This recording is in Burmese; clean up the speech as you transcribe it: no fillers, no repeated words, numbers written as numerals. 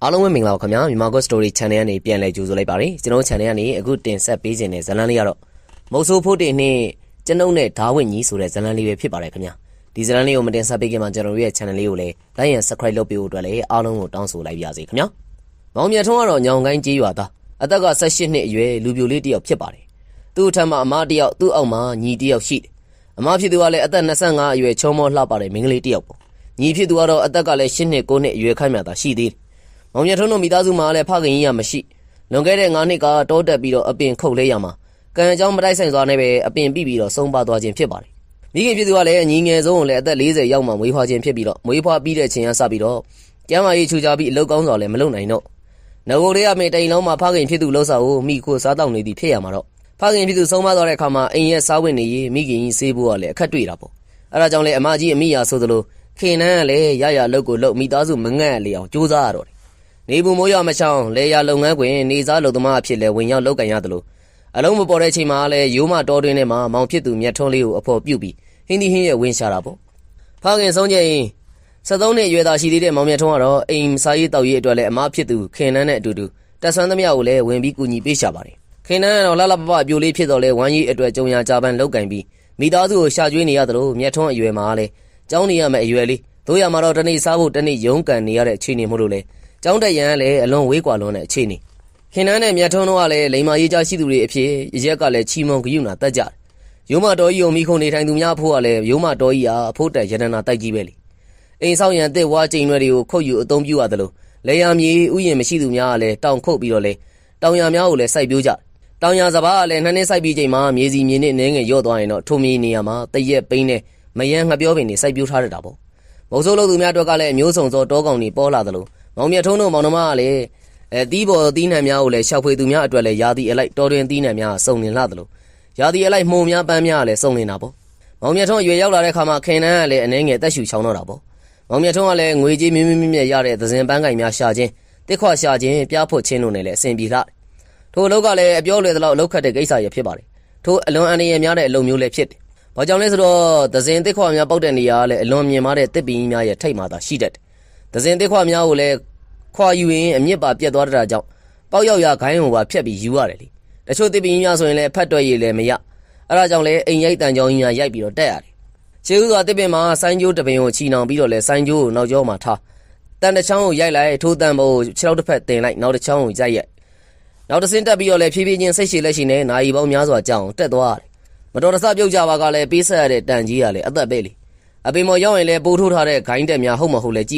အားလုံးပဲမင်္ဂလာပါခင်ဗျာမြန်မာ God Story Channel ကနေပြန်လည်ကြိုဆိုလိုက်ပါတယ်ကျွန်တော် channel ကနေအခုတင်ဆက်ပေးခြင်းတဲ့ဇာတ်လမ်းလေးကတော့မုတ်ဆိုးဖို့တင်နှင့်ကျွန်ုပ်နဲ့ဓာဝင့်ကြီးဆိုတဲ့ဇာတ်လမ်းလေးပဲဖြစ်ပါတယ်ခင်ဗျာဒီဇာတ်လမ်းလေးကိုမတင်ဆက်ပေးခင်မှာကျွန်တော်ရဲ့ channel လေးကိုလည်း like and subscribe လုပ်ပေးဖို့အတွက်လည်းအားလုံးကိုတောင်းဆိုလိုက်ပါရစေခင်ဗျာမောင်မြတ်ထွန်းကတော့ညောင်ကိုင်းကြေးရွာသားအသက်က18နှစ်အရွယ်လူပြိုလေးတစ်ယောက်ဖြစ်ပါတယ်သူ့အထက်မှာအမတစ်ယောက်သူ့အောက်မှာညီတစ်ယောက်ရှိတယ်အမဖြစ်သူကလည်းအသက်25အရွယ်ချောမောလှပတဲ့မိန်းကလေးတစ်ယောက်ပေါ့ညီဖြစ်သူကတော့အသက်ကလည်း10နှစ်9နှစ်အရွယ်ခိုင်မြတာရှိသေးတယ်မောင်မြတ်ထွန်းတို့မိသားစုမှာလည်းဖခင်ကြီးရမရှိလွန်ခဲ့တဲ့9နှစ်ကတောတက်ပြီးတော့အပင်ခုတ်လဲရမှာကံအကြောင်းမတိုက်ဆိုင်စွာနဲ့ပဲအပင်ပြီးပြီးတော့ဆုံးပါသွားခြင်းဖြစ်ပါတယ်မိခင်ဖြစ်သူကလည်းညီငယ်ဆုံးကိုလည်းအသက်40ရောက်မှမွေးဖွားခြင်းဖြစ်ပြီးတော့မွေးဖွားပြီးတဲ့ချိန်ကစပြီးတော့ကျမ်းမာရေးချူချပြီးအလုပ်ကောင်းစွာလည်းမလုပ်နိုင်တော့ငကိုလေးကမေတိုင်လုံးမှာဖခင်ဖြစ်သူလှုပ်ဆောင်ကိုမိခိုစားတောက်နေသည်ဖြစ်ရမှာတော့ဖခင်ဖြစ်သူဆုံးမသွားတဲ့အခါမှာအိမ်ရဲ့စားဝင်နေရေးမိခင်ကြီးဆေးဖို့ကလည်းအခက်တွေ့တာပေါ့အဲဒါကြောင့်လည်းအမကြီးအမိယာဆိုသလိုခင်နန်းကလည်းရရလုပ်ကိုလုပ်မိသားစုမငတ်လေအောင်ကြိုးစားရတော့နေဘူးမိုးရမချောင်းလေယာလုပ်ငန်းခွင်နေစားလုပ်သမားအဖြစ်လဲဝင်ရောက်လုပ်ကန်ရတယ်လို့အလုံးမပေါ်တဲ့ချိန်မှာလဲရိုးမတော်တွင်းထဲမှာမောင်ဖြစ်သူမြတ်ထွန်းလေးကိုအဖော်ပြုတ်ပြီးဟင်းဒီဟင်းရဲ့ဝင်ရှာတာပေါ့ဖခင်ဆုံးချိန်73နှစ်အရွယ်သားရှိသေးတဲ့မောင်မြတ်ထွန်းကတော့အိမ်စားရေးတောက်ရေးအတွက်လဲအမဖြစ်သူခင်နန်းနဲ့အတူတူတက်ဆွမ်းသမျှကိုလဲဝင်ပြီးကူညီပေးရှာပါတယ်ခင်နန်းကတော့လှလှပပပြိုလေးဖြစ်တော့လဲဝမ်းရေးအတွက်ကြုံရကြပန်းလုပ်ကန်ပြီးမိသားစုကိုရှာကျွေးနေရတယ်လို့မြတ်ထွန်းအရွယ်မှာလဲကျောင်းနေရမယ့်အရွယ်လေးတို့ရမှာတော့တနေ့စားဖို့တနေ့ရုန်းကန်နေရတဲ့အခြေအနေမို့လို့လဲကျောင်းတက်ရန်လည်းအလွန်ဝေးကွာလွန်တဲ့အခြေအနေခင်နန်းနဲ့မြတ်ထွန်းတို့ကလည်းလိမ္မာရေးကြရှိသူတွေအဖြစ်ရက်ကလည်းချီမုံဂယုနာတက်ကြတယ်ရိုးမတော်ကြီးကိုမိခုံနေထိုင်သူများဖို့ကလည်းရိုးမတော်ကြီးဟာအဖို့တက်ရတနာတိုက်ကြီးပဲလေအိမ်ဆောင်ရန်တစ်ဝါကျိန်တွေကိုခုတ်ယူအသုံးပြုရတယ်လို့လေယာမြေဥယျာဉ်မရှိသူများကလည်းတောင်ခုတ်ပြီးတော့လေတောင်ရများကိုလည်းစိုက်ပျိုးကြတောင်ရစဘာကလည်းနှစ်နှစ်စိုက်ပြီးချိန်မှာမြေစီမြေနဲ့နင်းငယ်ရော့သွားရင်တော့ထုံမြေနေရာမှာတရက်ပိန်းနဲ့မယန်းငှက်ပြောပင်တွေစိုက်ပျိုးထားရတာပေါ့မုံဆိုးလို့သူများအတွက်ကလည်းအမျိုးစုံသောတောကောင်တွေပေါ်လာတယ်လို့မောင်မြတ်ထုံးတို့မောင်နှမကလည်းတီးပေါ်တီးနှံများကိုလည်းရှောက်ဖွေသူများအတွက်လည်းယာတီအလိုက်တော်တွင်တီးနှံများစုံလင်လာတယ်လို့ယာတီအလိုက်မှုံများပန်းများကလည်းစုံလင်တာပေါ့မောင်မြတ်ထုံးအရွယ်ရောက်လာတဲ့ခါမှာခင်နန်းကလည်းအနေငယ်တက်ရှူချောင်းတော့တာပေါ့မောင်မြတ်ထုံးကလည်းငွေကြေးမြင့်မြတ်ရတဲ့သဇင်ပန်းကင်များရှာခြင်းတစ်ခွရှာခြင်းပြားဖွတ်ခြင်းတို့နဲ့လည်းအဆင်ပြေလာထိုအလုပ်ကလည်းအပြောလွယ်သလောက်အလုပ်ခတ်တဲ့ကိစ္စရဖြစ်ပါတယ်ထိုအလွန်အန္တရာယ်များတဲ့အလုပ်မျိုးလည်းဖြစ်တယ်ဘာကြောင့်လဲဆိုတော့သဇင်တစ်ခွများပေါက်တဲ့နေရာကလည်းအလွန်မြင်မာတဲ့တစ်ပင်ကြီးများရဲ့ထိပ်မှာသာရှိတတ်တယ်သဇင်တစ်ခွများကိုလည်းခွာယူရင်အမြင့်ပါပြတ်သွားတာကြောင့်ပေါက်ရောက်ရခိုင်းကိုပါဖြတ်ပြီးယူရတယ်လေတချို့တစ်ပင်ကြီးများဆိုရင်လည်းဖတ်တွက်ရည်လည်းမရအဲဒါကြောင့်လည်းအိမ်ရိုက်တန်ကြောင်းကြီးများရိုက်ပြီးတော့တက်ရတယ်ခြေဥစွာတစ်ပင်မှာဆိုင်းကျိုးတစ်ပင်ကိုချီနှောင်ပြီးတော့လည်းဆိုင်းကျိုးကိုနောက်ကျောမှာထားတန်တစ်ချောင်းကိုရိုက်လိုက်ထိုးတန်ပေါ်ကိုခြေထောက်တစ်ဖက်တင်လိုက်နောက်တစ်ချောင်းကိုရိုက်နောက်တစ်စင်းတက်ပြီးတော့လည်းဖြည်းဖြည်းချင်းစိတ်ရှည်လက်ရှိနဲ့နာရီပေါင်းများစွာကြာအောင်တက်သွားရတယ်မတော်တဆပြုတ်ကြပါကလည်းပေးဆက်ရတဲ့တန်ကြီးကလည်းအသက်ပဲလေအပင်ပေါ်ရောက်ရင်လည်းပိုးထိုးထားတဲ့ဂိုင်းတက်များဟုတ်မဟုတ်လဲကြည့်